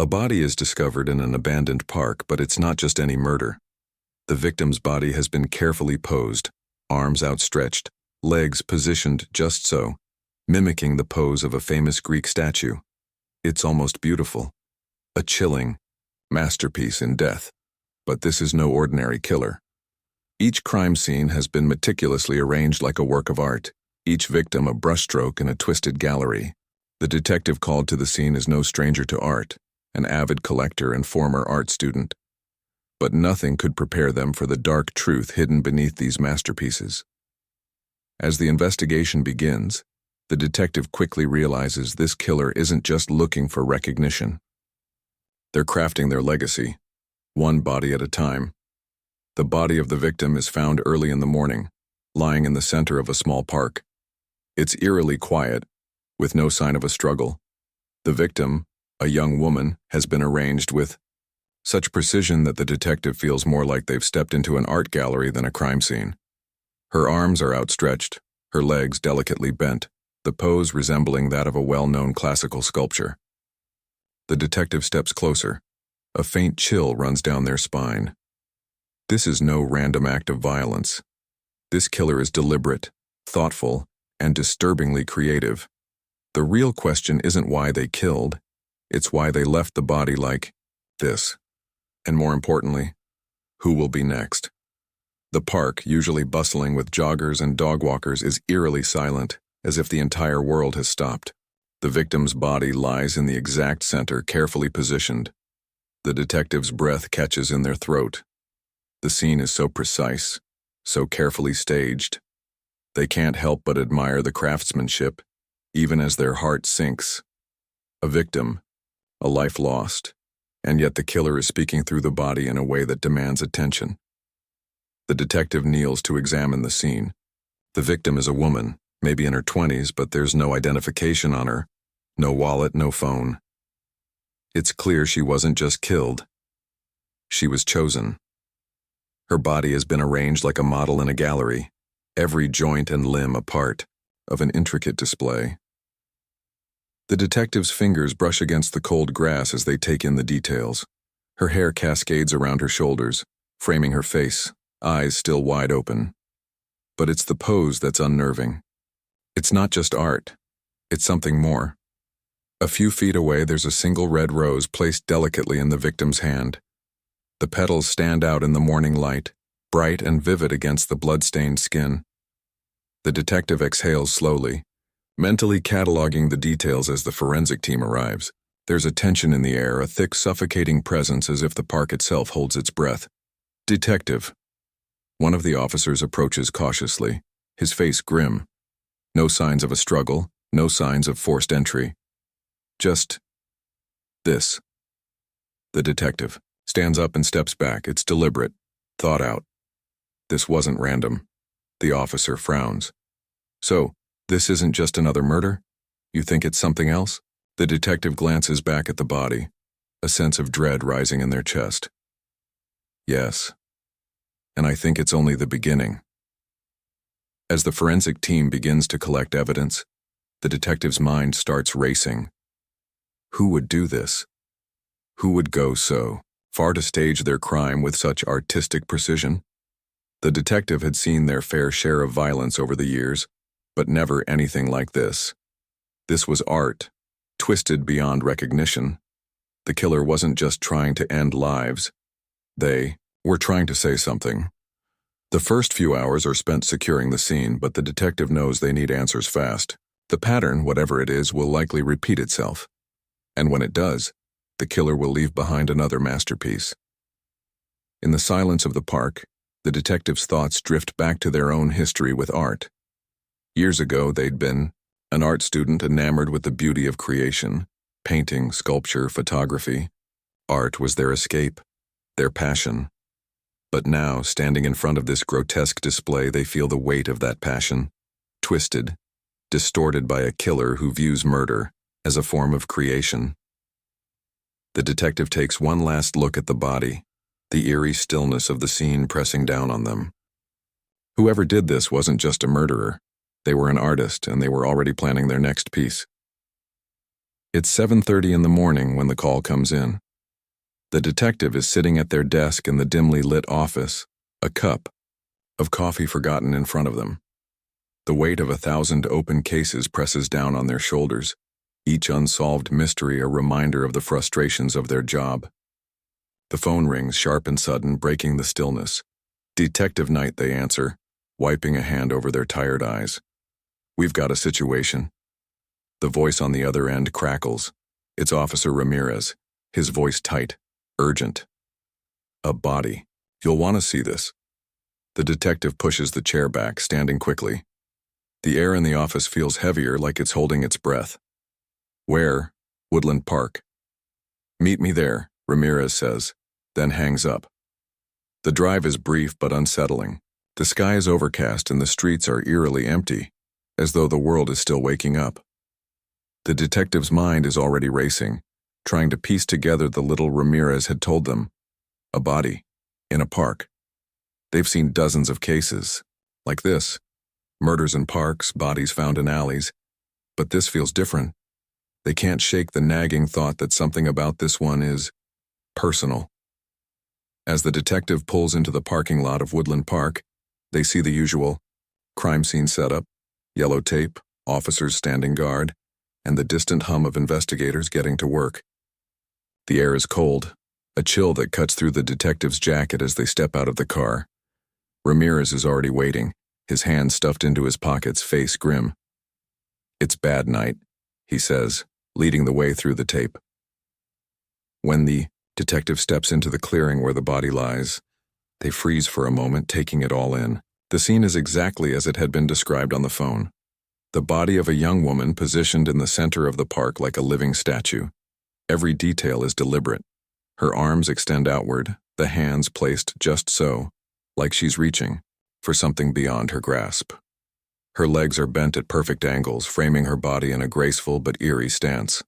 A body is discovered in an abandoned park, but it's not just any murder. The victim's body has been carefully posed, arms outstretched, legs positioned just so, mimicking the pose of a famous Greek statue. It's almost beautiful. A chilling masterpiece in death. But this is no ordinary killer. Each crime scene has been meticulously arranged like a work of art, each victim a brushstroke in a twisted gallery. The detective called to the scene is no stranger to art, an avid collector and former art student. But nothing could prepare them for the dark truth hidden beneath these masterpieces. As the investigation begins, the detective quickly realizes this killer isn't just looking for recognition. They're crafting their legacy, one body at a time. The body of the victim is found early in the morning, lying in the center of a small park. It's eerily quiet, with no sign of a struggle. The victim, a young woman, has been arranged with such precision that the detective feels more like they've stepped into an art gallery than a crime scene. Her arms are outstretched, her legs delicately bent, the pose resembling that of a well-known classical sculpture. The detective steps closer. A faint chill runs down their spine. This is no random act of violence. This killer is deliberate, thoughtful, and disturbingly creative. The real question isn't why they killed, it's why they left the body like this. And more importantly, who will be next? The park, usually bustling with joggers and dog walkers, is eerily silent, as if the entire world has stopped. The victim's body lies in the exact center, carefully positioned. The detective's breath catches in their throat. The scene is so precise, so carefully staged. They can't help but admire the craftsmanship, even as their heart sinks. A victim, a life lost, and yet the killer is speaking through the body in a way that demands attention. The detective kneels to examine the scene. The victim is a woman, maybe in her 20s, but there's no identification on her, no wallet, no phone. It's clear she wasn't just killed. She was chosen. Her body has been arranged like a model in a gallery, every joint and limb a part of an intricate display. The detective's fingers brush against the cold grass as they take in the details. Her hair cascades around her shoulders, framing her face, eyes still wide open. But it's the pose that's unnerving. It's not just art. It's something more. A few feet away, there's a single red rose placed delicately in the victim's hand. The petals stand out in the morning light, bright and vivid against the blood-stained skin. The detective exhales slowly, mentally cataloging the details as the forensic team arrives. There's a tension in the air, a thick, suffocating presence as if the park itself holds its breath. Detective. One of the officers approaches cautiously, his face grim. No signs of a struggle, no signs of forced entry. Just this. The detective stands up and steps back. It's deliberate, thought out. This wasn't random. The officer frowns. So, this isn't just another murder? You think it's something else? The detective glances back at the body, a sense of dread rising in their chest. Yes. And I think it's only the beginning. As the forensic team begins to collect evidence, the detective's mind starts racing. Who would do this? Who would go so far to stage their crime with such artistic precision? The detective had seen their fair share of violence over the years, but never anything like this. This was art, twisted beyond recognition. The killer wasn't just trying to end lives. They were trying to say something. The first few hours are spent securing the scene, but the detective knows they need answers fast. The pattern, whatever it is, will likely repeat itself. And when it does, the killer will leave behind another masterpiece. In the silence of the park, the detective's thoughts drift back to their own history with art. Years ago, they'd been an art student enamored with the beauty of creation, painting, sculpture, photography. Art was their escape, their passion. But now, standing in front of this grotesque display, they feel the weight of that passion, twisted, distorted by a killer who views murder as a form of creation. The detective takes one last look at the body, the eerie stillness of the scene pressing down on them. Whoever did this wasn't just a murderer. They were an artist, and they were already planning their next piece. It's 7:30 in the morning when the call comes in. The detective is sitting at their desk in the dimly lit office, a cup of coffee forgotten in front of them. The weight of 1,000 open cases presses down on their shoulders, each unsolved mystery a reminder of the frustrations of their job. The phone rings sharp and sudden, breaking the stillness. "Detective Knight," they answer, wiping a hand over their tired eyes. "We've got a situation." The voice on the other end crackles. It's Officer Ramirez, his voice tight, urgent. "A body. You'll want to see this." The detective pushes the chair back, standing quickly. The air in the office feels heavier, like it's holding its breath. "Where?" "Woodland Park." "Meet me there," Ramirez says, then hangs up. The drive is brief but unsettling. The sky is overcast and the streets are eerily empty, as though the world is still waking up. The detective's mind is already racing, trying to piece together the little Ramirez had told them. A body, in a park. They've seen dozens of cases, like this. Murders in parks, bodies found in alleys. But this feels different. They can't shake the nagging thought that something about this one is personal. As the detective pulls into the parking lot of Woodland Park, they see the usual crime scene setup, yellow tape, officers standing guard, and the distant hum of investigators getting to work. The air is cold, a chill that cuts through the detective's jacket as they step out of the car. Ramirez is already waiting, his hands stuffed into his pockets, face grim. "It's bad night," he says, leading the way through the tape. When the detective steps into the clearing where the body lies, they freeze for a moment, taking it all in. The scene is exactly as it had been described on the phone. The body of a young woman positioned in the center of the park like a living statue. Every detail is deliberate. Her arms extend outward, the hands placed just so, like she's reaching for something beyond her grasp. Her legs are bent at perfect angles, framing her body in a graceful but eerie stance.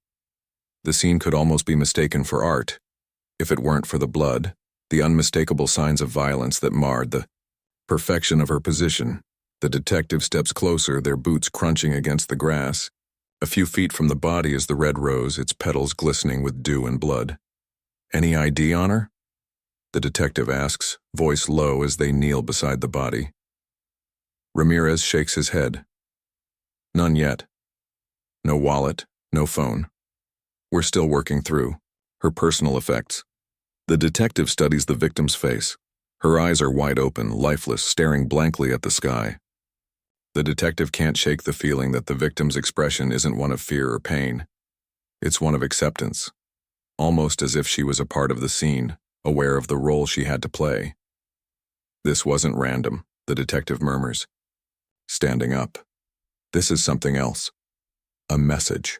The scene could almost be mistaken for art, if it weren't for the blood, the unmistakable signs of violence that marred the perfection of her position. The detective steps closer, their boots crunching against the grass. A few feet from the body is the red rose, its petals glistening with dew and blood. "Any ID on her?" the detective asks, voice low as they kneel beside the body. Ramirez shakes his head. "None yet. No wallet, no phone. We're still working through her personal effects." The detective studies the victim's face. Her eyes are wide open, lifeless, staring blankly at the sky. The detective can't shake the feeling that the victim's expression isn't one of fear or pain. It's one of acceptance, almost as if she was a part of the scene, aware of the role she had to play. "This wasn't random," the detective murmurs, standing up. "This is something else. A message."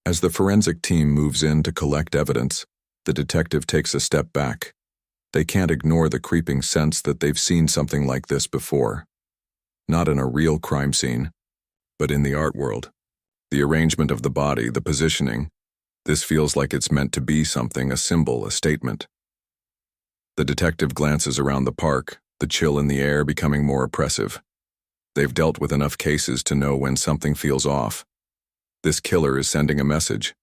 As the forensic team moves in to collect evidence, the detective takes a step back. They can't ignore the creeping sense that they've seen something like this before. Not in a real crime scene, but in the art world. The arrangement of the body, the positioning. This feels like it's meant to be something, a symbol, a statement. The detective glances around the park, the chill in the air becoming more oppressive. They've dealt with enough cases to know when something feels off. This killer is sending a message.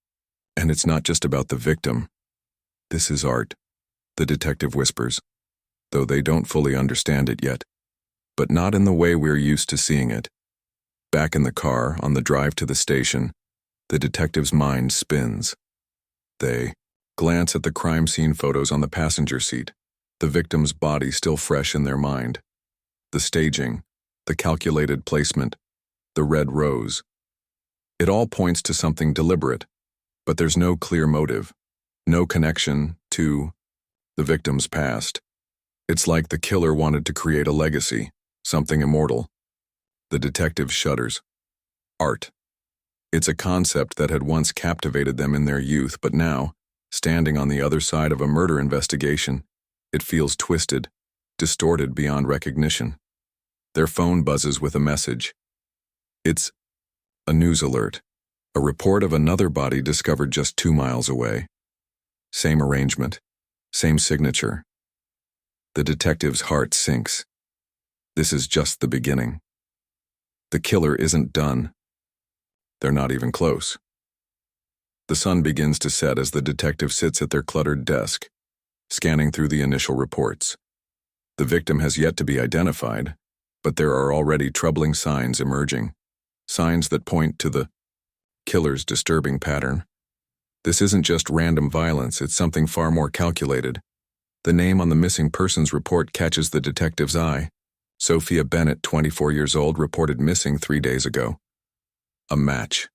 And it's not just about the victim. "This is art," the detective whispers, though they don't fully understand it yet. But not in the way we're used to seeing it. Back in the car, on the drive to the station, the detective's mind spins. They glance at the crime scene photos on the passenger seat, the victim's body still fresh in their mind. The staging, the calculated placement, the red rose. It all points to something deliberate, but there's no clear motive, no connection to the victim's past. It's like the killer wanted to create a legacy, something immortal. The detective shudders. Art. It's a concept that had once captivated them in their youth, but now, standing on the other side of a murder investigation, it feels twisted, distorted beyond recognition. Their phone buzzes with a message. It's a news alert, a report of another body discovered just 2 miles away. Same arrangement, same signature. The detective's heart sinks. This is just the beginning. The killer isn't done. They're not even close. The sun begins to set as the detective sits at their cluttered desk, scanning through the initial reports. The victim has yet to be identified, but there are already troubling signs emerging. Signs that point to the killer's disturbing pattern. This isn't just random violence, it's something far more calculated. The name on the missing persons report catches the detective's eye. Sophia Bennett, 24 years old, reported missing 3 days ago. A match.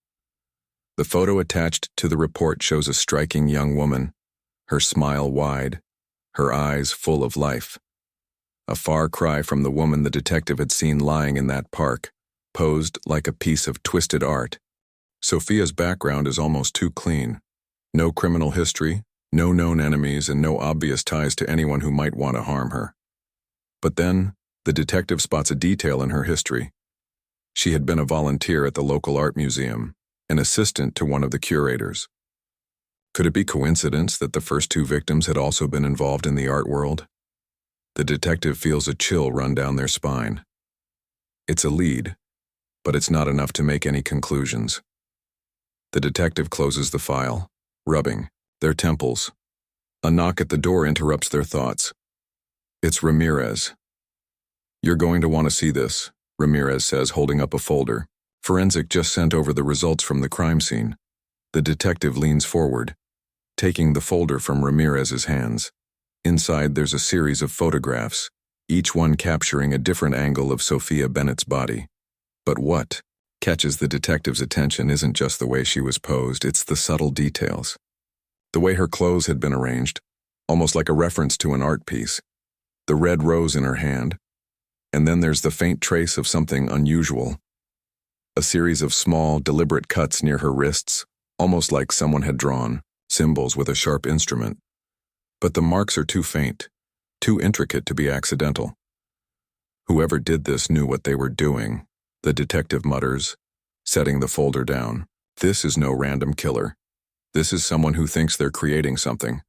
The photo attached to the report shows a striking young woman, her smile wide, her eyes full of life. A far cry from the woman the detective had seen lying in that park, posed like a piece of twisted art. Sophia's background is almost too clean. No criminal history, no known enemies, and no obvious ties to anyone who might want to harm her. But then, the detective spots a detail in her history. She had been a volunteer at the local art museum, an assistant to one of the curators. Could it be coincidence that the first 2 victims had also been involved in the art world? The detective feels a chill run down their spine. It's a lead, but it's not enough to make any conclusions. The detective closes the file, rubbing their temples. A knock at the door interrupts their thoughts. It's Ramirez. "You're going to want to see this," Ramirez says, holding up a folder. "Forensic just sent over the results from the crime scene." The detective leans forward, taking the folder from Ramirez's hands. Inside, there's a series of photographs, each one capturing a different angle of Sophia Bennett's body. But what catches the detective's attention isn't just the way she was posed, it's the subtle details. The way her clothes had been arranged, almost like a reference to an art piece. The red rose in her hand, and then there's the faint trace of something unusual. A series of small, deliberate cuts near her wrists, almost like someone had drawn symbols with a sharp instrument. But the marks are too faint, too intricate to be accidental. Whoever did this knew what they were doing, the detective mutters, setting the folder down. This is no random killer. This is someone who thinks they're creating something.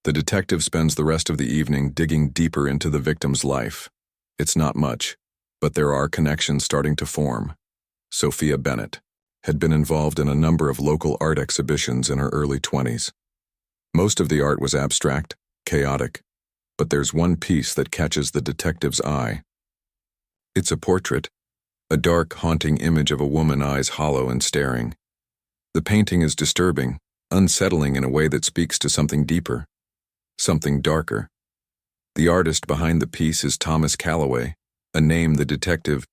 The detective spends the rest of the evening digging deeper into the victim's life. It's not much, but there are connections starting to form. Sophia Bennett had been involved in a number of local art exhibitions in her early 20s. Most of the art was abstract, chaotic, but there's one piece that catches the detective's eye. It's a portrait, a dark, haunting image of a woman, eyes hollow and staring. The painting is disturbing, unsettling in a way that speaks to something deeper, something darker. The artist behind the piece is Thomas Calloway, a name the detective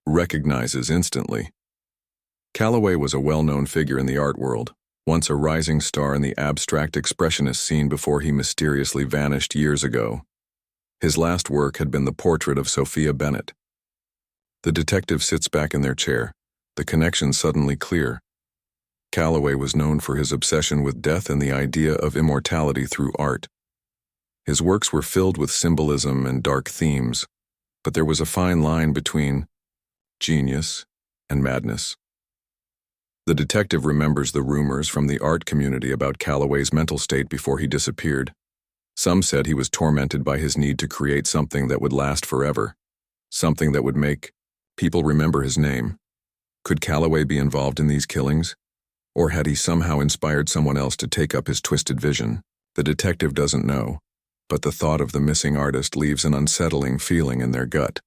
recognizes instantly. Calloway was a well-known figure in the art world, once a rising star in the abstract expressionist scene before he mysteriously vanished years ago. His last work had been the portrait of Sophia Bennett. The detective sits back in their chair, the connection suddenly clear. Calloway was known for his obsession with death and the idea of immortality through art. His works were filled with symbolism and dark themes, but there was a fine line between genius and madness. The detective remembers the rumors from the art community about Calloway's mental state before he disappeared. Some said he was tormented by his need to create something that would last forever, something that would make people remember his name. Could Calloway be involved in these killings? Or had he somehow inspired someone else to take up his twisted vision? The detective doesn't know, but the thought of the missing artist leaves an unsettling feeling in their gut.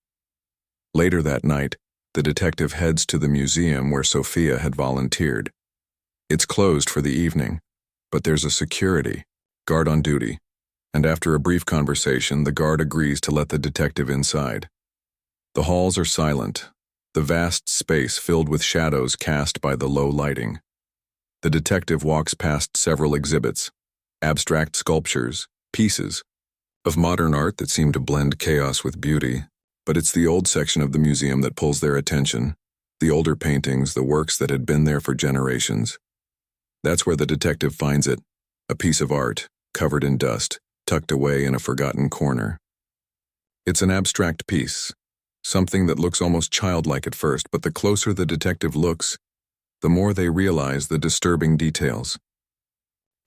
Later that night, the detective heads to the museum where Sophia had volunteered. It's closed for the evening, but there's a security guard on duty, and after a brief conversation, the guard agrees to let the detective inside. The halls are silent, the vast space filled with shadows cast by the low lighting. The detective walks past several exhibits, abstract sculptures, pieces of modern art that seem to blend chaos with beauty. But it's the old section of the museum that pulls their attention, the older paintings, the works that had been there for generations. That's where the detective finds it, a piece of art, covered in dust, tucked away in a forgotten corner. It's an abstract piece, something that looks almost childlike at first, but the closer the detective looks, the more they realize the disturbing details.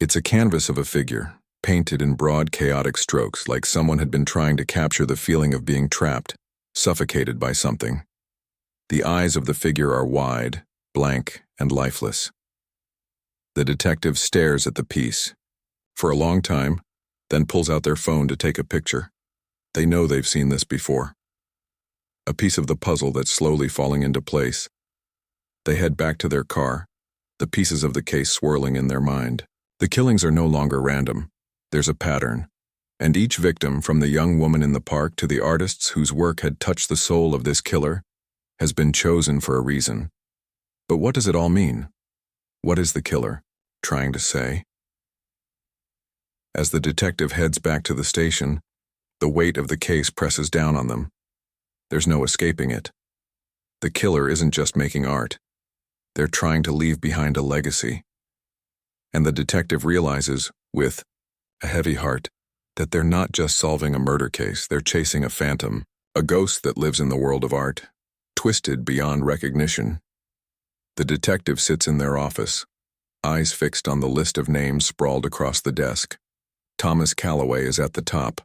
It's a canvas of a figure, painted in broad, chaotic strokes, like someone had been trying to capture the feeling of being trapped, suffocated by something. The eyes of the figure are wide, blank, and lifeless. The detective stares at the piece for a long time, then pulls out their phone to take a picture. They know they've seen this before. A piece of the puzzle that's slowly falling into place. They head back to their car, the pieces of the case swirling in their mind. The killings are no longer random. There's a pattern. And each victim, from the young woman in the park to the artists whose work had touched the soul of this killer, has been chosen for a reason. But what does it all mean? What is the killer trying to say? As the detective heads back to the station, the weight of the case presses down on them. There's no escaping it. The killer isn't just making art. They're trying to leave behind a legacy. And the detective realizes, with a heavy heart, that they're not just solving a murder case, they're chasing a phantom, a ghost that lives in the world of art, twisted beyond recognition. The detective sits in their office, eyes fixed on the list of names sprawled across the desk. Thomas Calloway is at the top.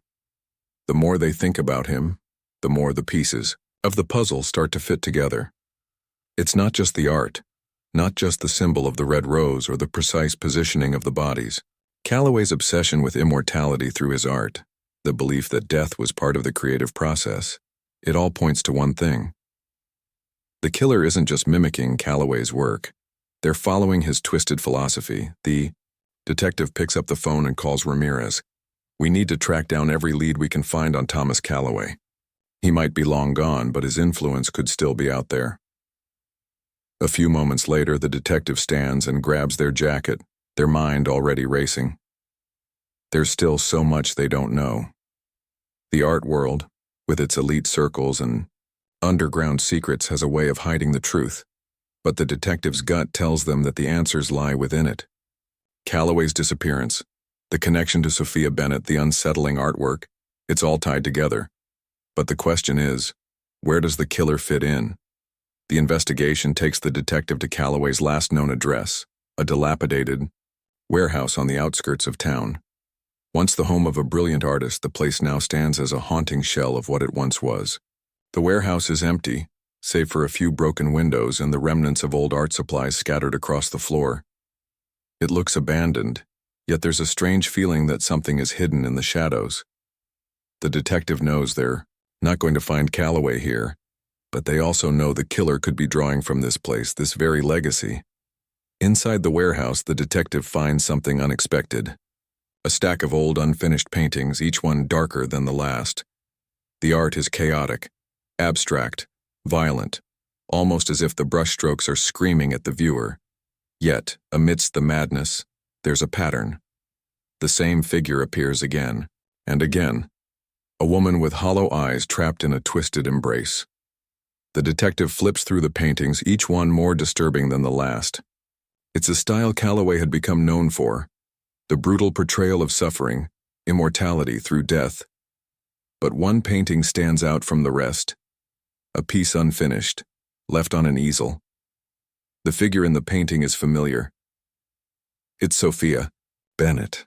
The more they think about him, the more the pieces of the puzzle start to fit together. It's not just the art, not just the symbol of the red rose or the precise positioning of the bodies. Calloway's obsession with immortality through his art, the belief that death was part of the creative process, it all points to one thing. The killer isn't just mimicking Calloway's work. They're following his twisted philosophy. The detective picks up the phone and calls Ramirez. We need to track down every lead we can find on Thomas Calloway. He might be long gone, but his influence could still be out there. A few moments later, the detective stands and grabs their jacket, their mind already racing. There's still so much they don't know. The art world, with its elite circles and underground secrets, has a way of hiding the truth, but the detective's gut tells them that the answers lie within it. Calloway's disappearance, the connection to Sophia Bennett, the unsettling artwork, it's all tied together. But the question is, where does the killer fit in? The investigation takes the detective to Calloway's last known address, a dilapidated warehouse on the outskirts of town. Once the home of a brilliant artist, the place now stands as a haunting shell of what it once was. The warehouse is empty, save for a few broken windows and the remnants of old art supplies scattered across the floor. It looks abandoned, yet there's a strange feeling that something is hidden in the shadows. The detective knows they're not going to find Calloway here, but they also know the killer could be drawing from this place, this very legacy. Inside the warehouse, the detective finds something unexpected. A stack of old unfinished paintings, each one darker than the last. The art is chaotic, abstract, violent, almost as if the brushstrokes are screaming at the viewer. Yet, amidst the madness, there's a pattern. The same figure appears again and again, a woman with hollow eyes trapped in a twisted embrace. The detective flips through the paintings, each one more disturbing than the last. It's a style Calloway had become known for, the brutal portrayal of suffering, immortality through death. But one painting stands out from the rest, a piece unfinished, left on an easel. The figure in the painting is familiar. It's Sophia Bennett.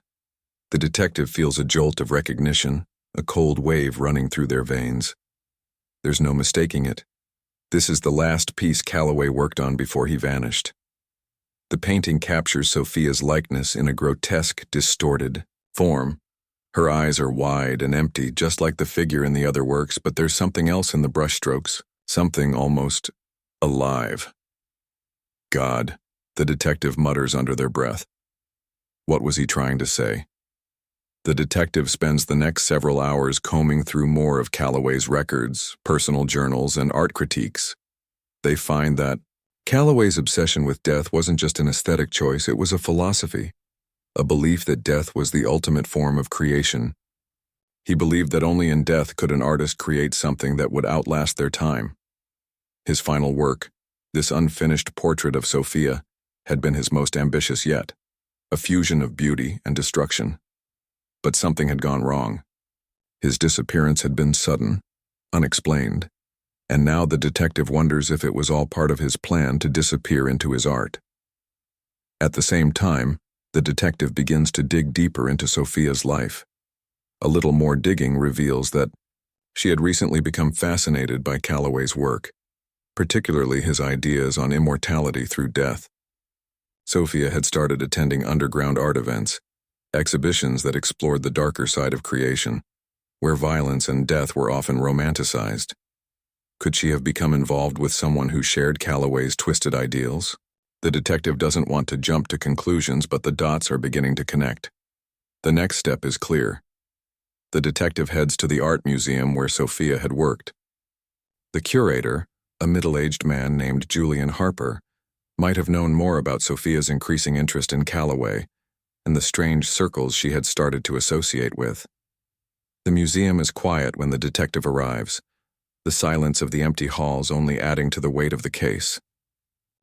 The detective feels a jolt of recognition, a cold wave running through their veins. There's no mistaking it. This is the last piece Calloway worked on before he vanished. The painting captures Sophia's likeness in a grotesque, distorted form. Her eyes are wide and empty, just like the figure in the other works, but there's something else in the brushstrokes, something almost alive. God, the detective mutters under their breath. What was he trying to say? The detective spends the next several hours combing through more of Calloway's records, personal journals, and art critiques. They find that Calloway's obsession with death wasn't just an aesthetic choice, it was a philosophy, a belief that death was the ultimate form of creation. He believed that only in death could an artist create something that would outlast their time. His final work, this unfinished portrait of Sophia, had been his most ambitious yet, a fusion of beauty and destruction. But something had gone wrong. His disappearance had been sudden, unexplained, and now the detective wonders if it was all part of his plan to disappear into his art. At the same time, the detective begins to dig deeper into Sophia's life. A little more digging reveals that she had recently become fascinated by Calloway's work, particularly his ideas on immortality through death. Sophia had started attending underground art events, exhibitions that explored the darker side of creation, where violence and death were often romanticized. Could she have become involved with someone who shared Calloway's twisted ideals? The detective doesn't want to jump to conclusions, but the dots are beginning to connect. The next step is clear. The detective heads to the art museum where Sophia had worked. The curator, a middle-aged man named Julian Harper, might have known more about Sophia's increasing interest in Calloway and the strange circles she had started to associate with. The museum is quiet when the detective arrives, the silence of the empty halls only adding to the weight of the case.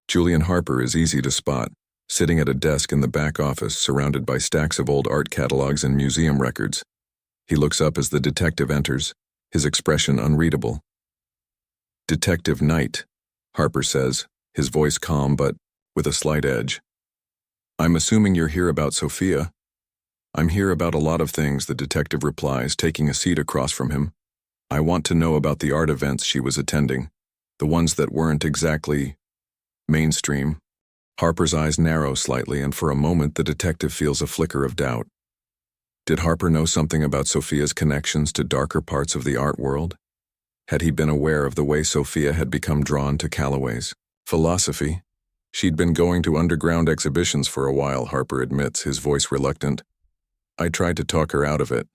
Julian Harper is easy to spot, sitting at a desk in the back office surrounded by stacks of old art catalogs and museum records. He looks up as the detective enters, his expression unreadable. "Detective Knight," Harper says, his voice calm but with a slight edge. "I'm assuming you're here about Sophia." "I'm here about a lot of things," the detective replies, taking a seat across from him. "I want to know about the art events she was attending, the ones that weren't exactly mainstream." Harper's eyes narrow slightly, and for a moment the detective feels a flicker of doubt. Did Harper know something about Sophia's connections to darker parts of the art world? Had he been aware of the way Sophia had become drawn to Calloway's philosophy? "She'd been going to underground exhibitions for a while," Harper admits, his voice reluctant. "I tried to talk her out of it.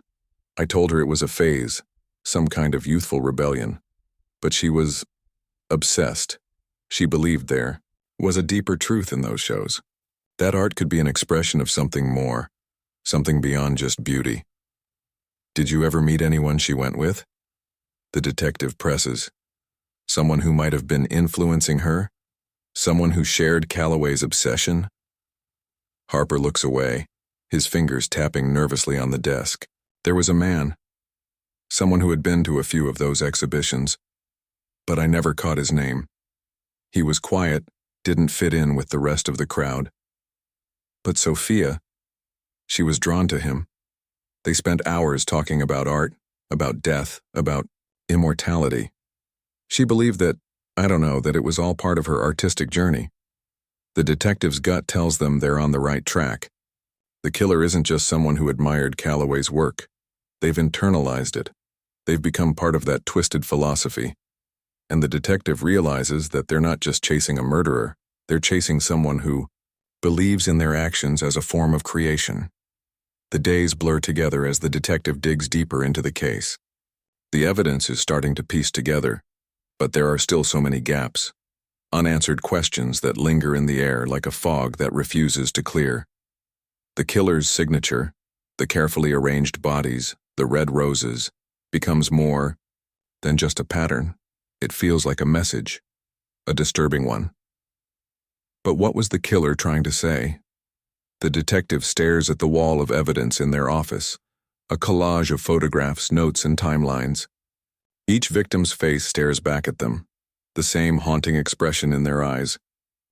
I told her it was a phase, some kind of youthful rebellion. But she was obsessed. She believed there was a deeper truth in those shows. That art could be an expression of something more, something beyond just beauty." "Did you ever meet anyone she went with?" The detective presses. "Someone who might have been influencing her? Someone who shared Calloway's obsession?" Harper looks away, his fingers tapping nervously on the desk. "There was a man. Someone who had been to a few of those exhibitions. But I never caught his name. He was quiet, didn't fit in with the rest of the crowd. But Sophia, she was drawn to him. They spent hours talking about art, about death, about immortality. She believed that, that it was all part of her artistic journey." The detective's gut tells them they're on the right track. The killer isn't just someone who admired Calloway's work. They've internalized it. They've become part of that twisted philosophy. And the detective realizes that they're not just chasing a murderer, they're chasing someone who believes in their actions as a form of creation. The days blur together as the detective digs deeper into the case. The evidence is starting to piece together, but there are still so many gaps, unanswered questions that linger in the air like a fog that refuses to clear. The killer's signature, the carefully arranged bodies, the red roses, becomes more than just a pattern. It feels like a message, a disturbing one. But what was the killer trying to say? The detective stares at the wall of evidence in their office, a collage of photographs, notes, and timelines. Each victim's face stares back at them, the same haunting expression in their eyes,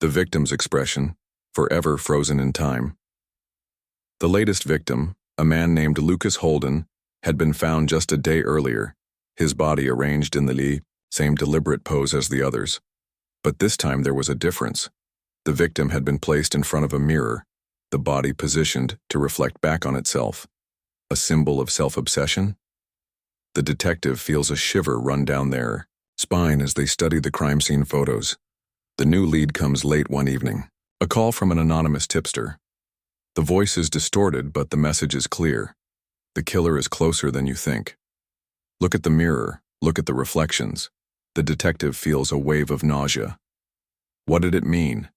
the victim's expression, forever frozen in time. The latest victim, a man named Lucas Holden, had been found just a day earlier, his body arranged in the same deliberate pose as the others. But this time there was a difference. The victim had been placed in front of a mirror, the body positioned to reflect back on itself. A symbol of self-obsession? The detective feels a shiver run down their spine as they study the crime scene photos. The new lead comes late one evening. A call from an anonymous tipster. The voice is distorted, but the message is clear. The killer is closer than you think. Look at the mirror, look at the reflections. The detective feels a wave of nausea. What did it mean?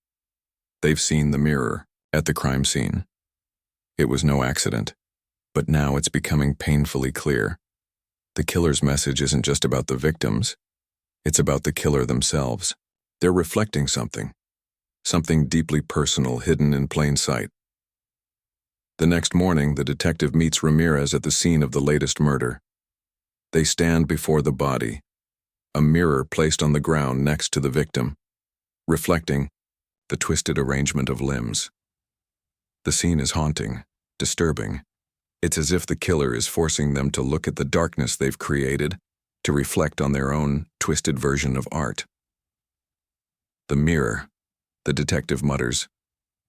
They've seen the mirror at the crime scene. It was no accident, but now it's becoming painfully clear. The killer's message isn't just about the victims, it's about the killer themselves. They're reflecting something deeply personal hidden in plain sight. The next morning, the detective meets Ramirez at the scene of the latest murder. They stand before the body, a mirror placed on the ground next to the victim, reflecting the twisted arrangement of limbs. The scene is haunting, disturbing. It's as if the killer is forcing them to look at the darkness they've created, to reflect on their own twisted version of art. The mirror, the detective mutters.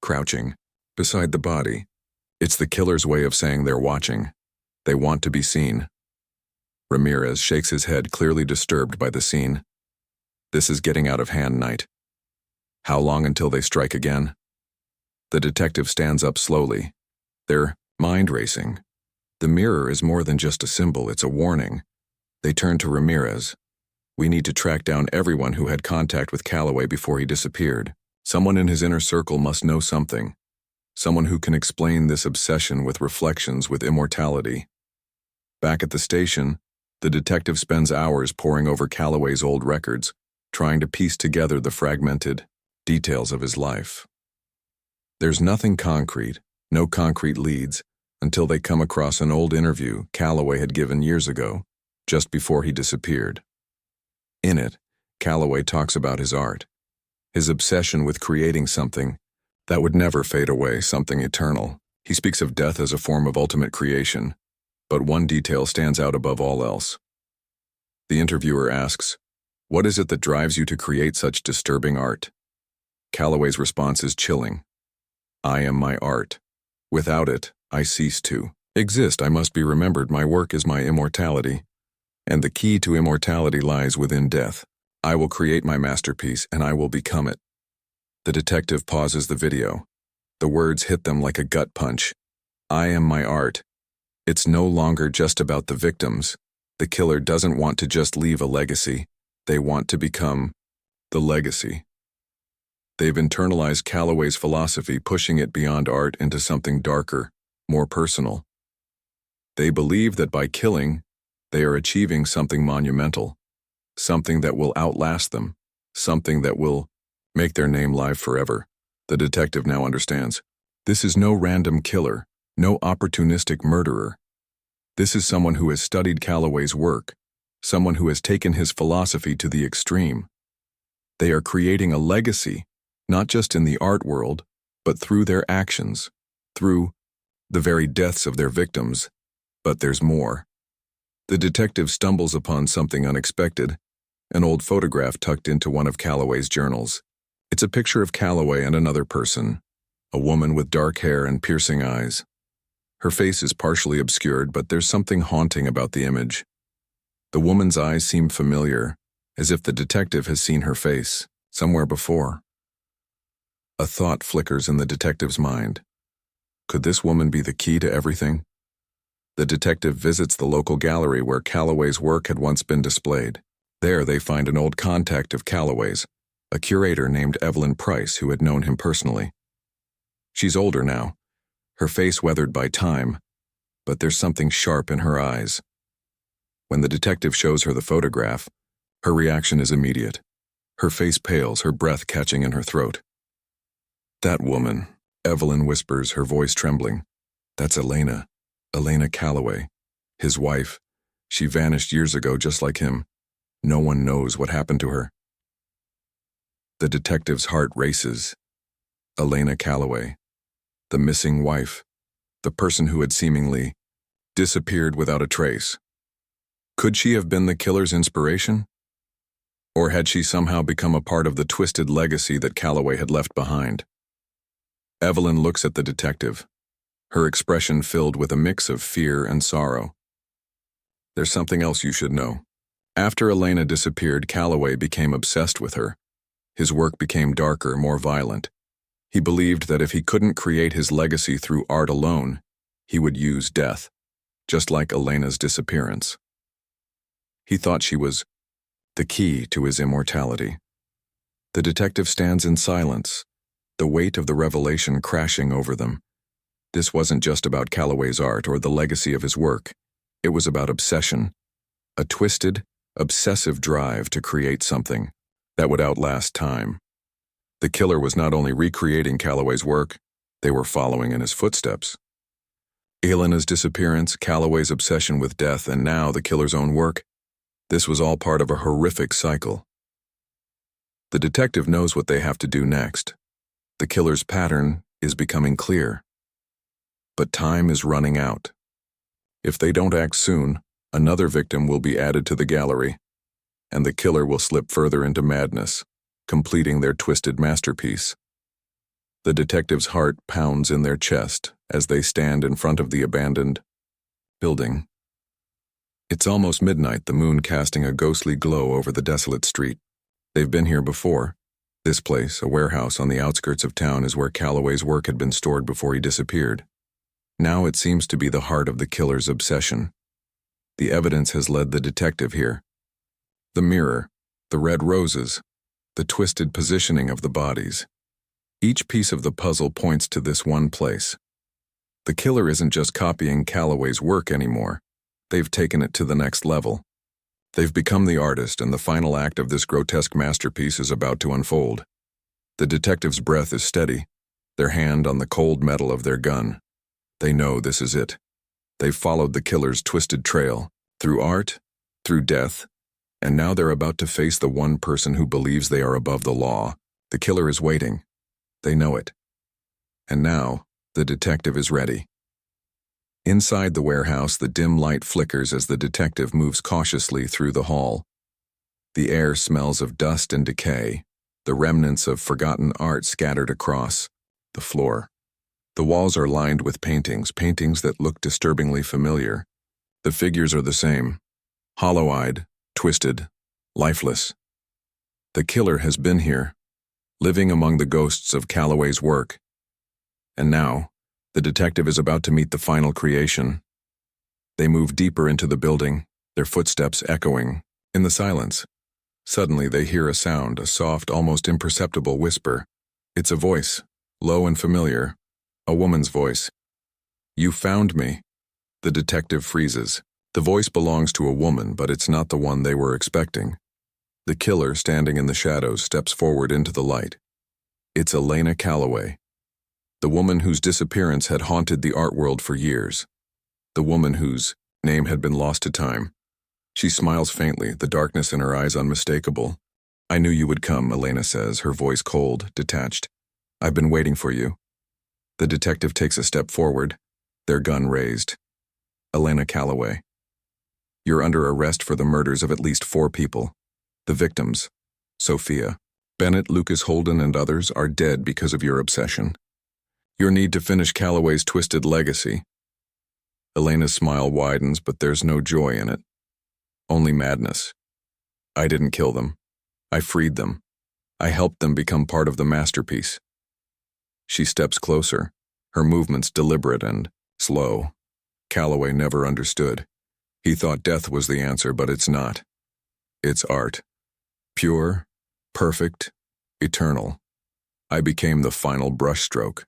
crouching, beside the body. It's the killer's way of saying they're watching. They want to be seen. Ramirez shakes his head, clearly disturbed by the scene. This is getting out of hand, Knight. How long until they strike again? The detective stands up slowly. Their mind racing. The mirror is more than just a symbol, it's a warning. They turn to Ramirez. We need to track down everyone who had contact with Calloway before he disappeared. Someone in his inner circle must know something. Someone who can explain this obsession with reflections with immortality. Back at the station, the detective spends hours poring over Calloway's old records, trying to piece together the fragmented details of his life. There's nothing concrete, no concrete leads, until they come across an old interview Calloway had given years ago, just before he disappeared. In it, Calloway talks about his art, his obsession with creating something that would never fade away, something eternal. He speaks of death as a form of ultimate creation, but one detail stands out above all else. The interviewer asks, "What is it that drives you to create such disturbing art?" Calloway's response is chilling. "I am my art. Without it, I cease to exist. I must be remembered. My work is my immortality. And the key to immortality lies within death. I will create my masterpiece, and I will become it." The detective pauses the video. The words hit them like a gut punch. I am my art. It's no longer just about the victims. The killer doesn't want to just leave a legacy. They want to become the legacy. They've internalized Calloway's philosophy, pushing it beyond art into something darker, more personal. They believe that by killing, they are achieving something monumental, something that will outlast them, something that will make their name live forever. The detective now understands. This is no random killer, no opportunistic murderer. This is someone who has studied Calloway's work, someone who has taken his philosophy to the extreme. They are creating a legacy, not just in the art world, but through their actions, through the very deaths of their victims. But there's more. The detective stumbles upon something unexpected, an old photograph tucked into one of Calloway's journals. It's a picture of Calloway and another person, a woman with dark hair and piercing eyes. Her face is partially obscured, but there's something haunting about the image. The woman's eyes seem familiar, as if the detective has seen her face somewhere before. A thought flickers in the detective's mind. Could this woman be the key to everything? The detective visits the local gallery where Calloway's work had once been displayed. There they find an old contact of Calloway's, a curator named Evelyn Price who had known him personally. She's older now, her face weathered by time, but there's something sharp in her eyes. When the detective shows her the photograph, her reaction is immediate. Her face pales, her breath catching in her throat. "That woman," Evelyn whispers, her voice trembling. "That's Elena Calloway, his wife. She vanished years ago just like him. No one knows what happened to her." The detective's heart races. Elena Calloway, the missing wife, the person who had seemingly disappeared without a trace. Could she have been the killer's inspiration? Or had she somehow become a part of the twisted legacy that Calloway had left behind? Evelyn looks at the detective, her expression filled with a mix of fear and sorrow. "There's something else you should know. After Elena disappeared, Calloway became obsessed with her. His work became darker, more violent. He believed that if he couldn't create his legacy through art alone, he would use death, just like Elena's disappearance. He thought she was the key to his immortality." The detective stands in silence, the weight of the revelation crashing over them. This wasn't just about Calloway's art or the legacy of his work. It was about obsession, a twisted, obsessive drive to create something that would outlast time. The killer was not only recreating Calloway's work, they were following in his footsteps. Elena's disappearance, Calloway's obsession with death, and now the killer's own work. This was all part of a horrific cycle. The detective knows what they have to do next. The killer's pattern is becoming clear. But time is running out. If they don't act soon, another victim will be added to the gallery, and the killer will slip further into madness, completing their twisted masterpiece. The detective's heart pounds in their chest as they stand in front of the abandoned building. It's almost midnight, the moon casting a ghostly glow over the desolate street. They've been here before. This place, a warehouse on the outskirts of town, is where Calloway's work had been stored before he disappeared. Now it seems to be the heart of the killer's obsession. The evidence has led the detective here. The mirror, the red roses, the twisted positioning of the bodies. Each piece of the puzzle points to this one place. The killer isn't just copying Calloway's work anymore. They've taken it to the next level. They've become the artist, and the final act of this grotesque masterpiece is about to unfold. The detective's breath is steady, their hand on the cold metal of their gun. They know this is it. They've followed the killer's twisted trail, through art, through death, and now they're about to face the one person who believes they are above the law. The killer is waiting. They know it. And now, the detective is ready. Inside the warehouse, the dim light flickers as the detective moves cautiously through the hall. The air smells of dust and decay, the remnants of forgotten art scattered across the floor. The walls are lined with paintings that look disturbingly familiar. The figures are the same, hollow-eyed, twisted, lifeless. The killer has been here, living among the ghosts of Calloway's work. And now, the detective is about to meet the final creation. They move deeper into the building, their footsteps echoing in the silence. Suddenly they hear a sound, a soft, almost imperceptible whisper. It's a voice, low and familiar, a woman's voice. "You found me." The detective freezes. The voice belongs to a woman, but it's not the one they were expecting. The killer, standing in the shadows, steps forward into the light. It's Elena Calloway, the woman whose disappearance had haunted the art world for years, the woman whose name had been lost to time. She smiles faintly, the darkness in her eyes unmistakable. "I knew you would come," Elena says, her voice cold, detached. "I've been waiting for you." The detective takes a step forward, their gun raised. "Elena Calloway, you're under arrest for the murders of at least 4 people. The victims, Sophia, Bennett, Lucas Holden, and others, are dead because of your obsession. Your need to finish Calloway's twisted legacy." Elena's smile widens, but there's no joy in it. Only madness. "I didn't kill them. I freed them. I helped them become part of the masterpiece." She steps closer, her movements deliberate and slow. Calloway never understood. He thought death was the answer, but it's not. It's art. Pure, perfect, eternal. I became the final brushstroke.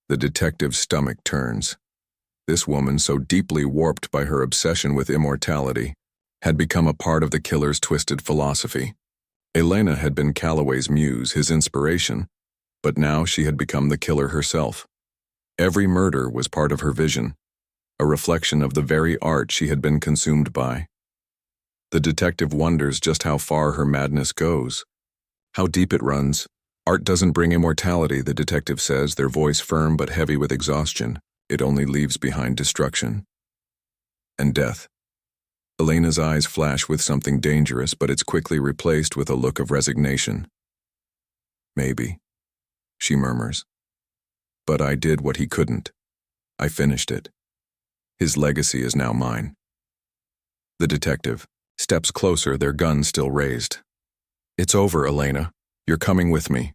The detective's stomach turns. This woman, so deeply warped by her obsession with immortality, had become a part of the killer's twisted philosophy. Elena had been Calloway's muse, his inspiration, but now she had become the killer herself. Every murder was part of her vision, a reflection of the very art she had been consumed by. The detective wonders just how far her madness goes, how deep it runs. "Art doesn't bring immortality," the detective says, their voice firm but heavy with exhaustion. "It only leaves behind destruction. And death." Elena's eyes flash with something dangerous, but it's quickly replaced with a look of resignation. "Maybe," she murmurs. "But I did what he couldn't. I finished it. His legacy is now mine." The detective steps closer, their gun still raised. "It's over, Elena. You're coming with me."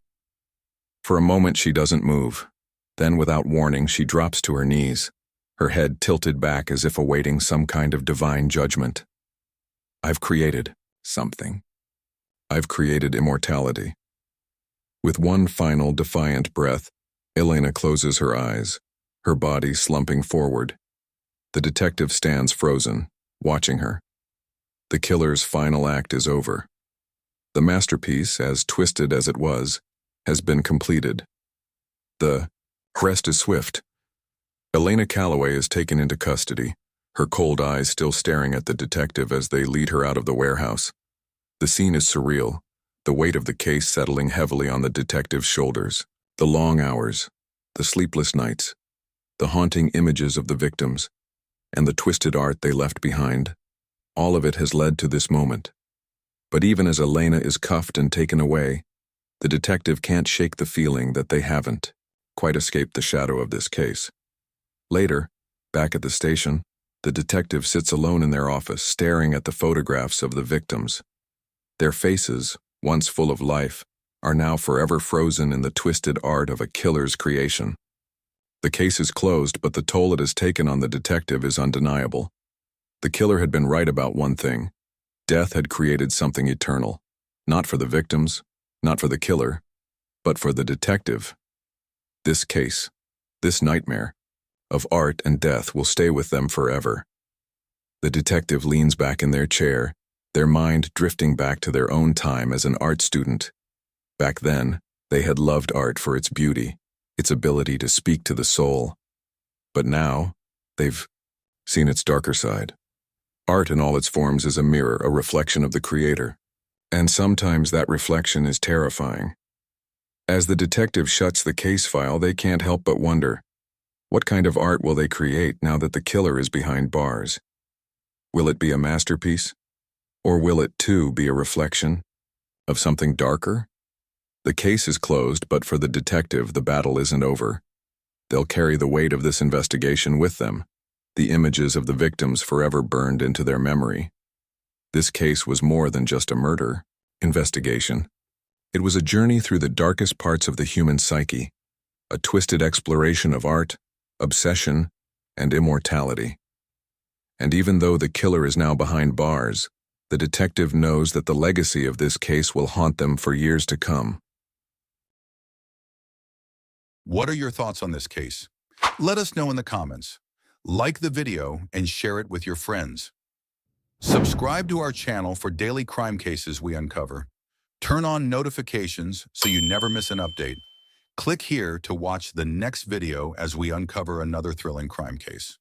For a moment she doesn't move. Then, without warning, she drops to her knees, her head tilted back as if awaiting some kind of divine judgment. "I've created something. I've created immortality." With one final defiant breath, Elena closes her eyes, her body slumping forward. The detective stands frozen, watching her. The killer's final act is over. The masterpiece, as twisted as it was, has been completed. The arrest is swift. Elena Calloway is taken into custody, her cold eyes still staring at the detective as they lead her out of the warehouse. The scene is surreal, the weight of the case settling heavily on the detective's shoulders. The long hours, the sleepless nights, the haunting images of the victims, and the twisted art they left behind. All of it has led to this moment. But even as Elena is cuffed and taken away, the detective can't shake the feeling that they haven't. quite escaped the shadow of this case. Later, back at the station, the detective sits alone in their office, staring at the photographs of the victims. Their faces, once full of life, are now forever frozen in the twisted art of a killer's creation. The case is closed, but the toll it has taken on the detective is undeniable. The killer had been right about one thing. Death had created something eternal, not for the victims, not for the killer, but for the detective. This case, this nightmare, of art and death will stay with them forever. The detective leans back in their chair, their mind drifting back to their own time as an art student. Back then, they had loved art for its beauty, its ability to speak to the soul. But now, they've seen its darker side. Art in all its forms is a mirror, a reflection of the creator. And sometimes that reflection is terrifying. As the detective shuts the case file, they can't help but wonder, what kind of art will they create now that the killer is behind bars? Will it be a masterpiece? Or will it, too, be a reflection of something darker? The case is closed, but for the detective, the battle isn't over. They'll carry the weight of this investigation with them, the images of the victims forever burned into their memory. This case was more than just a murder investigation. It was a journey through the darkest parts of the human psyche, a twisted exploration of art, obsession, and immortality. And even though the killer is now behind bars, the detective knows that the legacy of this case will haunt them for years to come. What are your thoughts on this case? Let us know in the comments. Like the video and share it with your friends. Subscribe to our channel for daily crime cases we uncover. Turn on notifications so you never miss an update. Click here to watch the next video as we uncover another thrilling crime case.